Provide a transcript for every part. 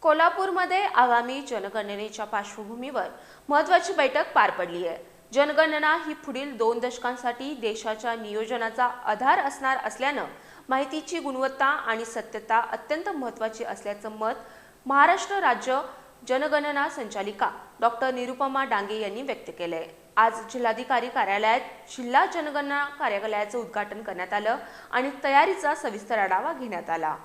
कोल्हापूरमध्ये आगामी जनगणनेच्या पार्श्वभूमीवर महत्त्वाची बैठक पार पडली आहे। जनगणना ही पुढील 2 दशकांसाठी देशाच्या नियोजनाचा आधार असणार असल्यानं माहितीची गुणवत्ता आणि सत्यता अत्यंत महत्त्वाची असल्याचं मत महाराष्ट्र राज्य जनगणना संचालिका डॉक्टर निरुपमा डांगे यांनी व्यक्त केले। आज जिल्हाधिकारी कार्यालयात जिल्हा जनगणना कार्यालयाचं उद्घाटन करण्यात आलं आणि तयारीचा सविस्तर आढावा घेण्यात आला।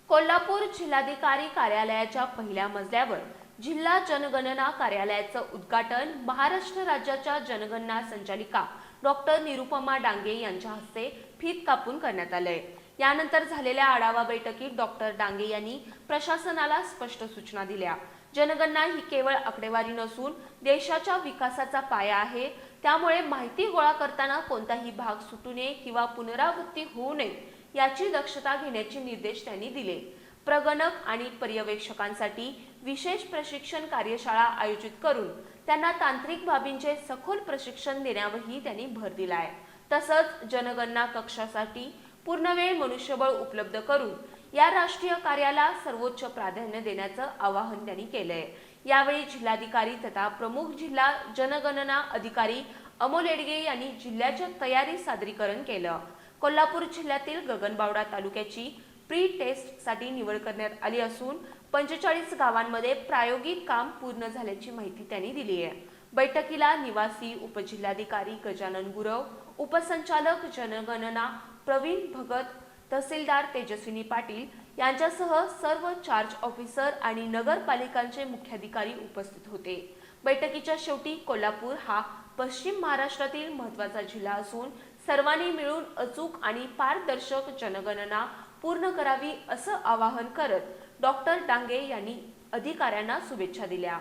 कोल्हापूर जिल्हाधिकारी कार्यालयाच्या पहिल्या मजल्यावर जिल्हा जनगणना कार्यालयाचं उद्घाटन महाराष्ट्र राज्याच्या जनगणना संचालिका डॉक्टर निरुपमा डांगे यांच्या हस्ते फीत कापून करण्यात आले। यानंतर झालेल्या आढावा बैठकीत डॉक्टर डांगे यांनी प्रशासनाला स्पष्ट सूचना दिल्या। जनगणना ही केवळ आकडेवारी नसून देशाच्या विकासाचा पाया आहे, त्यामुळे माहिती गोळा करताना कोणताही भाग सुटू नये किंवा पुनरावृत्ती होऊ नये याची दक्षता घेण्याचे निर्देश त्यांनी दिले। प्रगणक आणि पर्यवेक्षकांसाठी विशेष प्रशिक्षण कार्यशाळा आयोजित करून त्यांना तांत्रिक बाबींचे सखोल प्रशिक्षण देण्यावरही त्यांनी भर दिलाय। तसंच जनगणना कक्षासाठी पूर्णवेळ मनुष्यबळ उपलब्ध करून या राष्ट्रीय कार्याला सर्वोच्च प्राधान्य देण्याचं आवाहन त्यांनी केलंय। यावेळी जिल्हाधिकारी तथा प्रमुख जिल्हा जनगणना अधिकारी अमोल एडगे यांनी जिल्ह्याच्या तयारी सादरीकरण केलं। कोल्हापूर जिल्ह्यातील गगनबावडा तालुक्याची प्री टेस्टसाठी निवड करण्यात आली असून 45 गावांमध्ये प्रायोगिक काम पूर्ण झाल्याची माहिती त्यांनी दिली आहे। बैठकीला निवासी उपजिल्हाधिकारी गजानन गुरव, उपसंचालक जनगणना प्रवीण भगत, तहसीलदार तेजस्विनी पाटील यांच्यासह सर्व चार्ज ऑफिसर आणि नगरपालिकांचे मुख्याधिकारी उपस्थित होते। बैठकीच्या शेवटी कोल्हापूर हा पश्चिम महाराष्ट्रातील महत्त्वाचा जिल्हा असून सर्वांनी मिळून अचूक आणि पारदर्शक जनगणना पूर्ण करावी असं आवाहन करत डॉक्टर डांगे यांनी अधिकाऱ्यांना शुभेच्छा दिल्या।